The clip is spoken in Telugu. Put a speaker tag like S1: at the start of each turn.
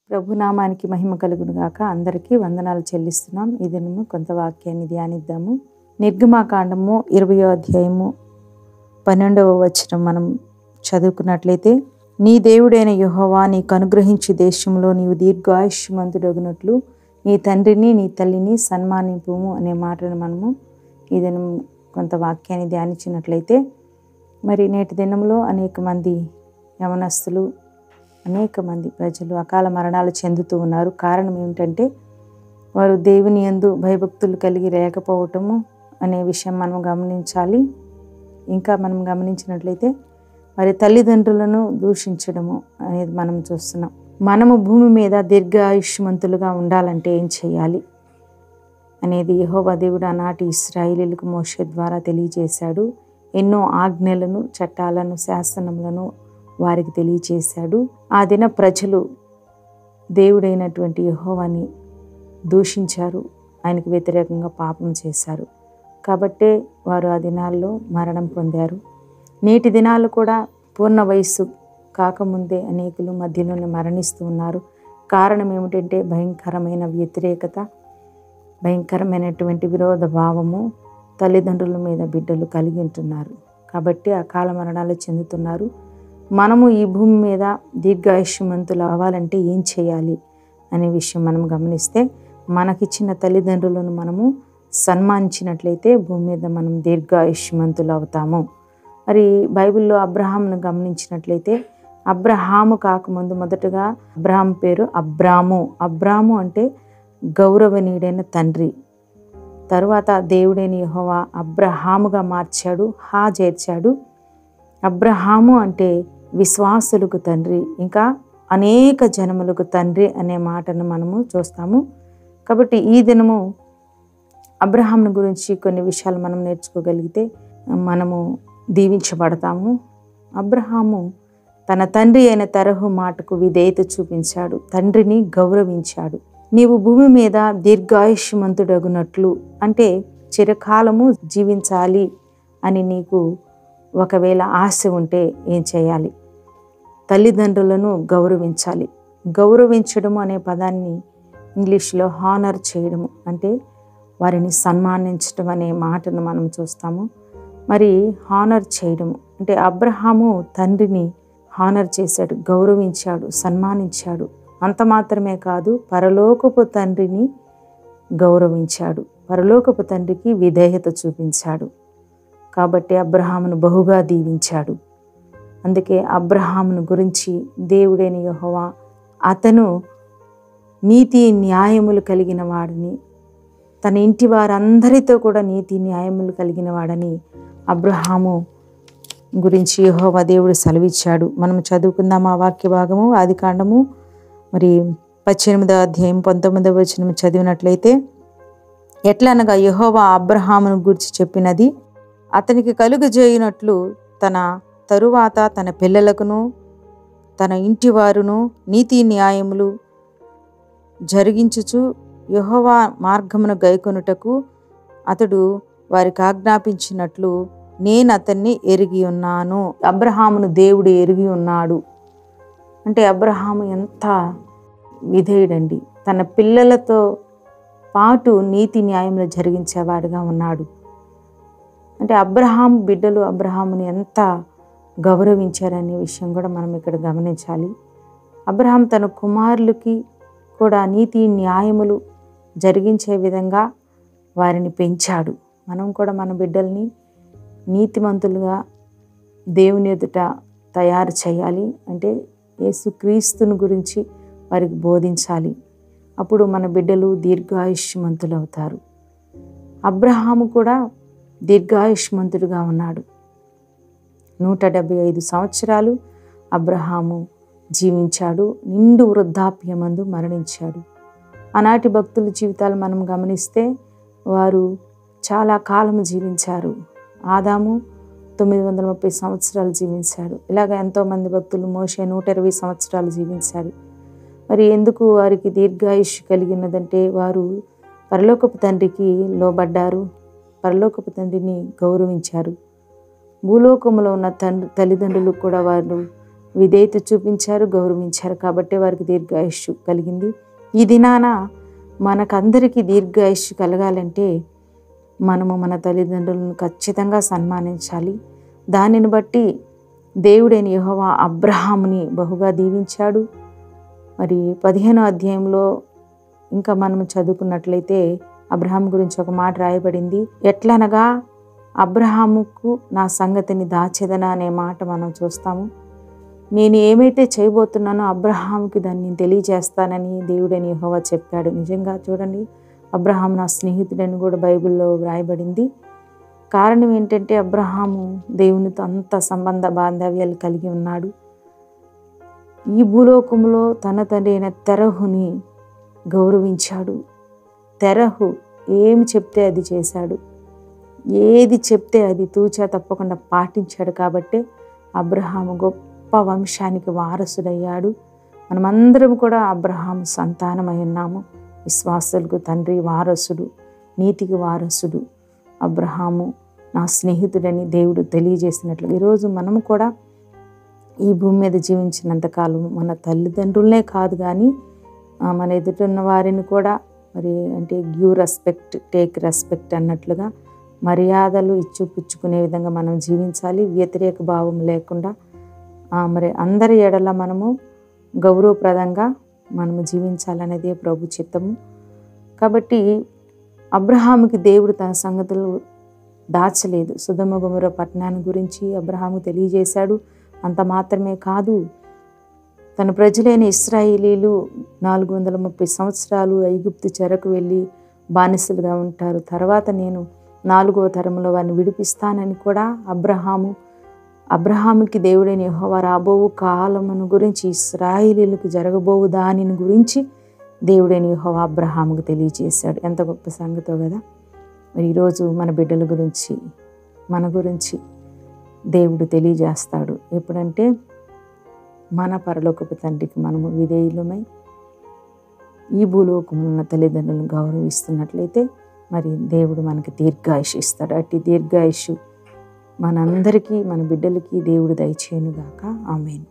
S1: ప్రభునామానికి మహిమ కలుగును గాక. అందరికీ వందనాలు చెల్లిస్తున్నాం. ఈ దినము కొంత వాక్యాన్ని ధ్యానిద్దాము. నిర్గమాకాండము 20వ అధ్యాయము 12వ వచనం మనం చదువుకున్నట్లయితే, నీ దేవుడైన యెహోవా నీకు అనుగ్రహించి దేశంలో నీవు దీర్ఘాయుష్మంతుడగునట్లు నీ తండ్రిని నీ తల్లిని సన్మానింపుము అనే మాటను మనము ఈ దినం కొంత వాక్యాన్ని ధ్యానించినట్లయితే, మరి నేటి దినంలో అనేక మంది యవనస్తులు, అనేక మంది ప్రజలు అకాల మరణాలు చెందుతూ ఉన్నారు. కారణం ఏమిటంటే వారు దేవుని యందు భయభక్తులు కలిగి లేకపోవటము అనే విషయం మనం గమనించాలి. ఇంకా మనం గమనించినట్లయితే మరి తల్లిదండ్రులను దూషించడము అనేది మనం చూస్తున్నాం. మనము భూమి మీద దీర్ఘాయుష్మంతులుగా ఉండాలంటే ఏం చేయాలి అనేది యెహోవా దేవుడు ఆనాటి ఇశ్రాయేలీయులకు మోషే ద్వారా తెలియజేశాడు. ఎన్నో ఆజ్ఞలను, చట్టాలను, శాసనములను వారికి తెలియచేశాడు. ఆ దిన ప్రజలు దేవుడైనటువంటి యెహోవాని దూషించారు, ఆయనకు వ్యతిరేకంగా పాపం చేశారు. కాబట్టే వారు ఆ దినాల్లో మరణం పొందారు. నేటి దినాలు కూడా పూర్ణ వయస్సు కాకముందే అనేకులు మధ్యలోనే మరణిస్తూ ఉన్నారు. కారణం ఏమిటంటే భయంకరమైన వ్యతిరేకత, భయంకరమైనటువంటి విరోధ భావము తల్లిదండ్రుల మీద బిడ్డలు కలిగి ఉంటున్నారు. కాబట్టి అకాల మరణాలు చెందుతున్నారు. మనము ఈ భూమి మీద దీర్ఘాయుష్మంతులు అవ్వాలంటే ఏం చేయాలి అనే విషయం మనం గమనిస్తే, మనకిచ్చిన తల్లిదండ్రులను మనము సన్మానించినట్లయితే భూమి మీద మనం దీర్ఘాయుష్మంతులు అవుతాము. మరి బైబిల్లో అబ్రహామును గమనించినట్లయితే, అబ్రహాము కాకముందు మొదటగా అబ్రహాం పేరు అబ్రాము. అబ్రాము అంటే గౌరవనీయుడైన తండ్రి. తరువాత దేవుడైన యెహోవా అబ్రహాముగా మార్చాడు, చేర్చాడు. అబ్రహాము అంటే విశ్వాసులకు తండ్రి, ఇంకా అనేక జనములకు తండ్రి అనే మాటను మనము చూస్తాము. కాబట్టి ఈ దినము అబ్రహామును గురించి కొన్ని విషయాలు మనం నేర్చుకోగలిగితే మనము దీవించబడతాము. అబ్రహాము తన తండ్రి అయిన తరహు మాటకు విధేయత చూపించాడు, తండ్రిని గౌరవించాడు. నీవు భూమి మీద దీర్ఘాయుష్మంతుడగునట్లు అంటే చిరకాలము జీవించాలి అని నీకు ఒకవేళ ఆశ ఉంటే ఏం చేయాలి? తల్లిదండ్రులను గౌరవించాలి. గౌరవించడము అనే పదాన్ని ఇంగ్లీష్లో హానర్ చేయడము అంటే వారిని సన్మానించడం అనే మాటను మనం చూస్తాము. మరి హానర్ చేయడము అంటే అబ్రహాము తండ్రిని హానర్ చేశాడు, గౌరవించాడు, సన్మానించాడు. అంత మాత్రమే కాదు, పరలోకపు తండ్రిని గౌరవించాడు, పరలోకపు తండ్రికి విధేయత చూపించాడు. కాబట్టి అబ్రహామును బహుగా దీవించాడు. అందుకే అబ్రహామును గురించి దేవుడైన యెహోవా అతను నీతి న్యాయములు కలిగిన వాడని, తన ఇంటి వారందరితో కూడా నీతి న్యాయములు కలిగిన వాడని అబ్రహాము గురించి యెహోవా దేవుడు సెలవిచ్చాడు. మనం చదువుకుందాం ఆ వాక్య భాగము. ఆదికాండము మరి 18వ అధ్యాయం 19వ వచనం చదివినట్లయితే, ఎట్లనగా యెహోవా అబ్రహామును గురించి చెప్పినది, అతనికి కలుగజేయునట్లు తన తరువాత తన పిల్లలకును తన ఇంటి వారును నీతి న్యాయములు జరిగించుచు యెహోవా మార్గమును గైకొనుటకు అతడు వారికి ఆజ్ఞాపించినట్లు నేను అతన్ని ఎరిగి ఉన్నాను. అబ్రహామును దేవుడు ఎరిగి ఉన్నాడు అంటే అబ్రహాము ఎంత విధేయుడండి. తన పిల్లలతో పాటు నీతి న్యాయములు జరిగించేవాడుగా ఉన్నాడు. అంటే అబ్రహాము బిడ్డలు అబ్రహాముని ఎంత గౌరవించారనే విషయం కూడా మనం ఇక్కడ గమనించాలి. అబ్రహాం తన కుమారులకి కూడా నీతి న్యాయములు జరిగించే విధంగా వారిని పెంచాడు. మనం కూడా మన బిడ్డల్ని నీతిమంతులుగా దేవుని ఎదుట తయారు చేయాలి. అంటే యేసుక్రీస్తుని గురించి వారికి బోధించాలి. అప్పుడు మన బిడ్డలు దీర్ఘాయుష్మంతులు అవుతారు. అబ్రహాము కూడా దీర్ఘాయుష్మంతుడుగా ఉన్నాడు. 175 సంవత్సరాలు అబ్రహాము జీవించాడు. నిండు వృద్ధాప్యమందు మరణించాడు. ఆనాటి భక్తుల జీవితాలు మనం గమనిస్తే వారు చాలా కాలం జీవించారు. ఆదాము 930 సంవత్సరాలు జీవించాడు. ఇలాగ ఎంతోమంది భక్తులు, మోషే 120 సంవత్సరాలు జీవించాడు. మరి ఎందుకు వారికి దీర్ఘాయుష్ కలిగినదంటే వారు పరలోకపు తండ్రికి లోబడ్డారు, పరలోకపు తండ్రిని గౌరవించారు. భూలోకములో ఉన్న తల్లిదండ్రులు కూడా వారు విధేయత చూపించారు, గౌరవించారు కాబట్టి వారికి దీర్ఘాయుష్షు కలిగింది. ఈ దినాన మనకందరికీ దీర్ఘాయుష్షు కలగాలంటే మనము మన తల్లిదండ్రులను ఖచ్చితంగా సన్మానించాలి. దానిని బట్టి దేవుడైన యెహోవా అబ్రహాముని బహుగా దీవించాడు. మరి 15వ అధ్యాయంలో ఇంకా మనం చదువుకున్నట్లయితే అబ్రహాం గురించి ఒక మాట రాయబడింది. ఎట్లనగా అబ్రహాముకు నా సంగతిని దాచెదనా అనే మాట మనం చూస్తాము. నేను ఏమైతే చేయబోతున్నానో అబ్రహాముకి దాన్ని తెలియజేస్తానని దేవుడైన యెహోవా చెప్పాడు. నిజంగా చూడండి, అబ్రహాం నా స్నేహితుడని కూడా బైబిల్లో వ్రాయబడింది. కారణం ఏంటంటే అబ్రహాము దేవునితో అంత సంబంధ బాంధవ్యాలు కలిగి ఉన్నాడు. ఈ భూలోకంలో తన తండ్రి అయిన తెరహుని గౌరవించాడు. తెరహు ఏమి చెప్తే అది చేశాడు, ఏది చెప్తే అది తూచా తప్పకుండా పాటించాడు. కాబట్టి అబ్రహాము గొప్ప వంశానికి వారసుడయ్యాడు. మనమందరం కూడా అబ్రహాము సంతానమై ఉన్నాము. విశ్వాసులకు తండ్రి వారసుడు, నీతికి వారసుడు అబ్రహాము నా స్నేహితుడని దేవుడు తెలియజేసినట్లు ఈరోజు మనము కూడా ఈ భూమి మీద జీవించినంతకాలం మన తల్లిదండ్రులనే కాదు కానీ మన ఎదుటిన్న వారిని కూడా మరి అంటే గివ్ రెస్పెక్ట్, టేక్ రెస్పెక్ట్ అన్నట్లుగా మర్యాదలు ఇచ్చిపుచ్చుకునే విధంగా మనం జీవించాలి. వ్యతిరేక భావం లేకుండా మరి అందరి ఎడల మనము గౌరవప్రదంగా మనము జీవించాలనేదే ప్రభు చిత్తము. కాబట్టి అబ్రహాముకి దేవుడు తన సంగతులు దాచలేదు. సొదొమ గొమొర్ర పట్టణాన్ని గురించి అబ్రహాము తెలియజేశాడు. అంత మాత్రమే కాదు, తన ప్రజలైన ఇశ్రాయేలీలు 430 సంవత్సరాలు ఐగుప్తు చెరకు వెళ్ళి బానిసలుగా ఉంటారు. తర్వాత నేను 4వ తరంలో వారిని విడిపిస్తానని కూడా అబ్రహాముకి దేవుడైన యెహోవా రాబోవు కాలమును గురించి, ఇశ్రాయేలీలకు జరగబోవు దానిని గురించి దేవుడైన యెహోవా అబ్రహాముకు తెలియజేశాడు. ఎంత గొప్ప సంగతో కదా. మరి ఈరోజు మన బిడ్డల గురించి, మన గురించి దేవుడు తెలియజేస్తాడు. ఎప్పుడంటే మన పరలోకపు తండ్రికి మనము విధేయులమై ఈ భూలోకములో ఉన్న తల్లిదండ్రులను గౌరవిస్తున్నట్లయితే మరి దేవుడు మనకి దీర్ఘాయుష్ ఇస్తాడు. అట్టి దీర్ఘాయుష్ మనందరికీ, మన బిడ్డలకి దేవుడు దయచేయునుగాక. ఆమేన్.